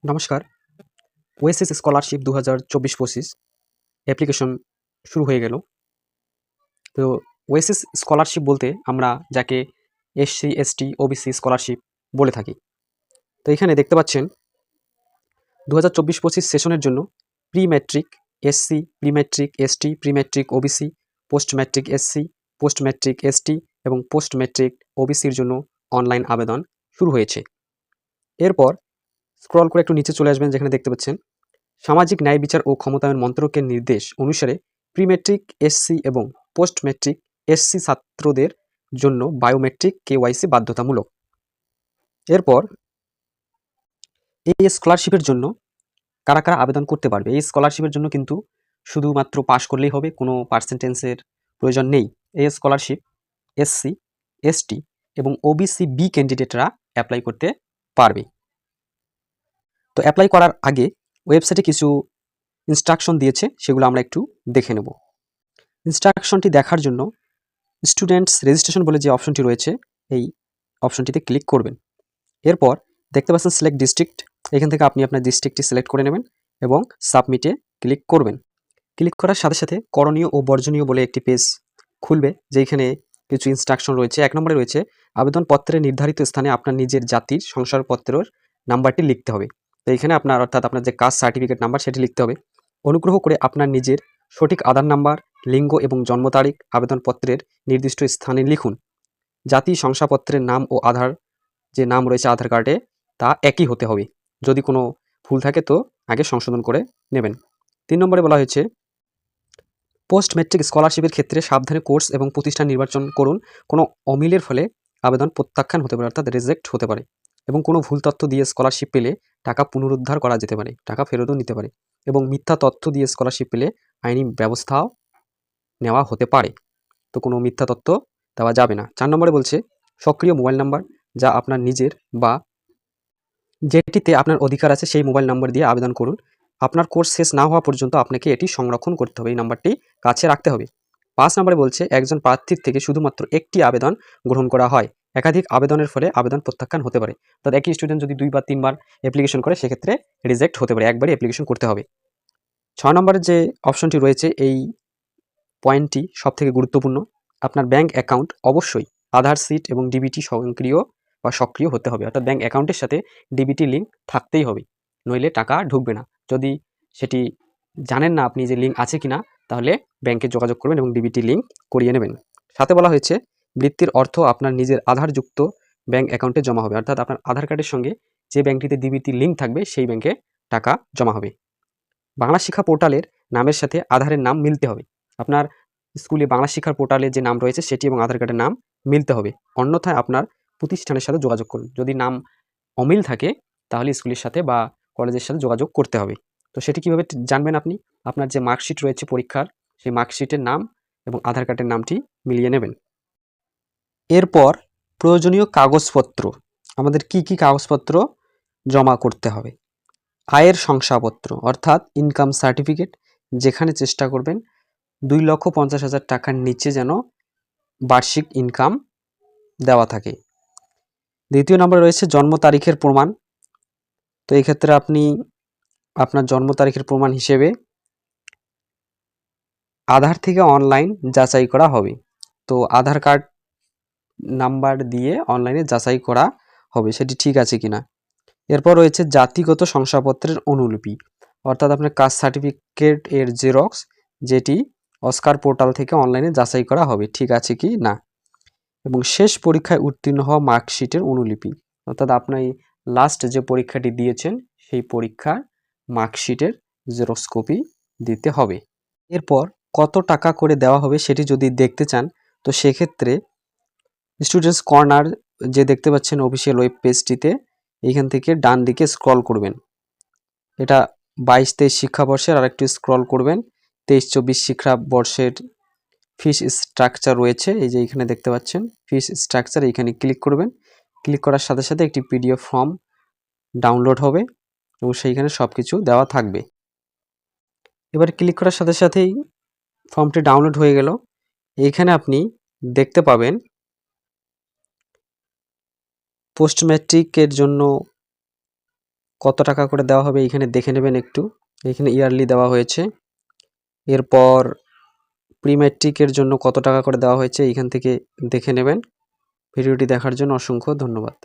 নমস্কার। OSS scholarship ২০২৪-২৫ application শুরু হয়ে গেল। তো ওএসএস স্কলারশিপ বলতে আমরা যাকে এসসি, এসটি, ওবিসি স্কলারশিপ বলে থাকি। তো এখানে দেখতে পাচ্ছেন ২০২৪-২৫ সেশনের জন্য pre matric SC, pre matric ST, pre matric OBC, post matric SC, post matric ST এবং পোস্ট ম্যাট্রিক ওবিসির জন্য অনলাইন আবেদন শুরু হয়েছে। এরপর স্ক্রল করে একটু নিচে চলে আসবেন, যেখানে দেখতে পাচ্ছেন সামাজিক ন্যায় বিচার ও ক্ষমতায়ন মন্ত্রকের নির্দেশ অনুসারে প্রি ম্যাট্রিক এসসি এবং পোস্ট ম্যাট্রিক এসসি ছাত্রদের জন্য বায়োমেট্রিক কেওয়াইসি বাধ্যতামূলক। এরপর এই স্কলারশিপের জন্য কারা কারা আবেদন করতে পারবে? এই স্কলারশিপের জন্য কিন্তু শুধুমাত্র পাস করলেই হবে, কোনো পার্সেন্টেজের প্রয়োজন নেই। এই স্কলারশিপ এসসি, এসটি এবং ওবিসি বি ক্যান্ডিডেটরা অ্যাপ্লাই করতে পারবে। তো অ্যাপ্লাই করার আগে ওয়েবসাইটে কিছু ইনস্ট্রাকশন দিয়েছে, সেগুলো আমরা একটু দেখে নেব। ইনস্ট্রাকশনটি দেখার জন্য স্টুডেন্টস রেজিস্ট্রেশন বলে যে অপশনটি রয়েছে, এই অপশনটিতে ক্লিক করবেন। এরপর দেখতে পাচ্ছেন সিলেক্ট ডিস্ট্রিক্ট, এখান থেকে আপনি আপনার ডিস্ট্রিক্টটি সিলেক্ট করে নেবেন এবং সাবমিটে ক্লিক করবেন। ক্লিক করার সাথে সাথে করণীয় ও বর্জনীয় বলে একটি পেজ খুলবে, যেখানে কিছু ইনস্ট্রাকশন রয়েছে। ১ নম্বরে রয়েছে আবেদনপত্রের নির্ধারিত স্থানে আপনার নিজের জাতির শংসাপত্রের নাম্বারটি লিখতে হবে। তো এখানে আপনার অর্থাৎ আপনার যে কাস্ট সার্টিফিকেট নাম্বার সেটি লিখতে হবে। অনুগ্রহ করে আপনার নিজের সঠিক আধার নাম্বার, লিঙ্গ এবং জন্ম তারিখ আবেদনপত্রের নির্দিষ্ট স্থানে লিখুন। জাতি শংসাপত্রের নাম ও আধার যে নাম রয়েছে আধার কার্ডে তা একই হতে হবে। যদি কোনো ভুল থাকে তো আগে সংশোধন করে নেবেন। ৩ নম্বরে বলা হয়েছে পোস্ট ম্যাট্রিক স্কলারশিপের ক্ষেত্রে সাবধানে কোর্স এবং প্রতিষ্ঠান নির্বাচন করুন। কোনো অমিলের ফলে আবেদন প্রত্যাখ্যান হতে পারে, অর্থাৎ রিজেক্ট হতে পারে, এবং কোনো ভুল তথ্য দিয়ে স্কলারশিপ পেলে টাকা পুনরুদ্ধার করা যেতে পারে, টাকা ফেরতও নিতে পারে, এবং মিথ্যা তথ্য দিয়ে স্কলারশিপ পেলে আইনি ব্যবস্থাও নেওয়া হতে পারে। তো কোনো মিথ্যা তথ্য দেওয়া যাবে না। ৪ নম্বরে বলছে সক্রিয় মোবাইল নাম্বার, যা আপনার নিজের বা যেটিতে আপনার অধিকার আছে সেই মোবাইল নাম্বার দিয়ে আবেদন করুন। আপনার কোর্স শেষ না হওয়া পর্যন্ত আপনাকে এটি সংরক্ষণ করতে হবে, এই নাম্বারটি কাছে রাখতে হবে। ৫ নম্বরে বলছে একজন প্রার্থীর থেকে শুধুমাত্র একটি আবেদন গ্রহণ করা হয়, একাধিক আবেদনের ফলে আবেদন প্রত্যাখ্যান হতে পারে। অর্থাৎ একই স্টুডেন্ট যদি ২ বা ৩ বার অ্যাপ্লিকেশন করে সেক্ষেত্রে রিজেক্ট হতে পারে, একবারই অ্যাপ্লিকেশন করতে হবে। ৬ নম্বরের যে অপশনটি রয়েছে এই পয়েন্টটি সবথেকে গুরুত্বপূর্ণ। আপনার ব্যাঙ্ক অ্যাকাউন্ট অবশ্যই আধার সিট এবং ডিবিটি সক্রিয় বা সক্রিয় হতে হবে, অর্থাৎ ব্যাঙ্ক অ্যাকাউন্টের সাথে ডিবিটি লিঙ্ক থাকতেই হবে, নইলে টাকা ঢুকবে না। যদি সেটি জানেন না আপনি যে লিঙ্ক আছে কিনা, তাহলে ব্যাংকে যোগাযোগ করবেন এবং ডিবিটি লিঙ্ক করিয়ে নেবেন। সাথে বলা হয়েছে বৃত্তির অর্থ আপনার নিজের আধারযুক্ত ব্যাঙ্ক অ্যাকাউন্টে জমা হবে, অর্থাৎ আপনার আধার কার্ডের সঙ্গে যে ব্যাঙ্কটিতে ডিবিটি লিঙ্ক থাকবে সেই ব্যাঙ্কে টাকা জমা হবে। বাংলা শিক্ষা পোর্টালের নামের সাথে আধারের নাম মিলতে হবে। আপনার স্কুলে বাংলা শিক্ষার পোর্টালে যে নাম রয়েছে সেটি এবং আধার কার্ডের নাম মিলতে হবে, অন্যথায় আপনার প্রতিষ্ঠানের সাথে যোগাযোগ করুন। যদি নাম অমিল থাকে তাহলে স্কুলের সাথে বা কলেজের সাথে যোগাযোগ করতে হবে। তো সেটি কীভাবে জানবেন আপনি? আপনার যে মার্কশিট রয়েছে পরীক্ষার, সেই মার্কশিটের নাম এবং আধার কার্ডের নামটি মিলিয়ে নেবেন। এরপর প্রয়োজনীয় কাগজপত্র, আমাদের কি কি কাগজপত্র জমা করতে হবে? আয়ের শংসাপত্র অর্থাৎ ইনকাম সার্টিফিকেট, যেখানে চেষ্টা করবেন ২,৫০,০০০ টাকার নিচে যেন বার্ষিক ইনকাম দেওয়া থাকে। দ্বিতীয় নম্বরে রয়েছে জন্ম তারিখের প্রমাণ। তো এই ক্ষেত্রে আপনি আপনার জন্ম তারিখের প্রমাণ হিসেবে আধার থেকে অনলাইন যাচাই করা হবে। তো আধার কার্ড নাম্বার দিয়ে অনলাইনে যাচাই করা হবে সেটি ঠিক আছে কিনা। এরপর রয়েছে জাতিগত শংসাপত্রের অনুলিপি, অর্থাৎ আপনার কাস্ট সার্টিফিকেট এর জেরক্স, যেটি অস্কার পোর্টাল থেকে অনলাইনে যাচাই করা হবে ঠিক আছে কি না। এবং শেষ পরীক্ষায় উত্তীর্ণ হওয়া মার্কশিটের অনুলিপি, অর্থাৎ আপনার লাস্ট যে পরীক্ষাটি দিয়েছেন সেই পরীক্ষার মার্কশিটের জেরক্স কপি দিতে হবে। এরপর কত টাকা করে দেওয়া হবে সেটি যদি দেখতে চান, তো সেক্ষেত্রে স্টুডেন্টস কর্নার যে দেখতে পাচ্ছেন অফিসিয়াল ওয়েব পেজটিতে, এইখান থেকে ডান দিকে স্ক্রল করবেন। এটা ২২-২৩ শিক্ষাবর্ষের, আর একটু স্ক্রল করবেন ২৩-২৪ শিক্ষাবর্ষের ফিস স্ট্রাকচার রয়েছে, এই যে এখানে দেখতে পাচ্ছেন ফিস স্ট্রাকচার, এইখানে ক্লিক করবেন। ক্লিক করার সাথে সাথে একটি পিডিএফ ফর্ম ডাউনলোড হবে এবং সেইখানে সব কিছু দেওয়া থাকবে। এবার ক্লিক করার সাথে সাথেই ফর্মটি ডাউনলোড হয়ে গেল। এইখানে আপনি দেখতে পাবেন পোস্ট ম্যাট্রিকের জন্য কত টাকা করে দেওয়া হবে এখানে দেখে নেবেন একটু। এখানে ইয়ারলি দেওয়া হয়েছে। এরপর প্রি ম্যাট্রিকের জন্য কত টাকা করে দেওয়া হয়েছে এইখান থেকে দেখে নেবেন। ভিডিওটি দেখার জন্য অসংখ্য ধন্যবাদ।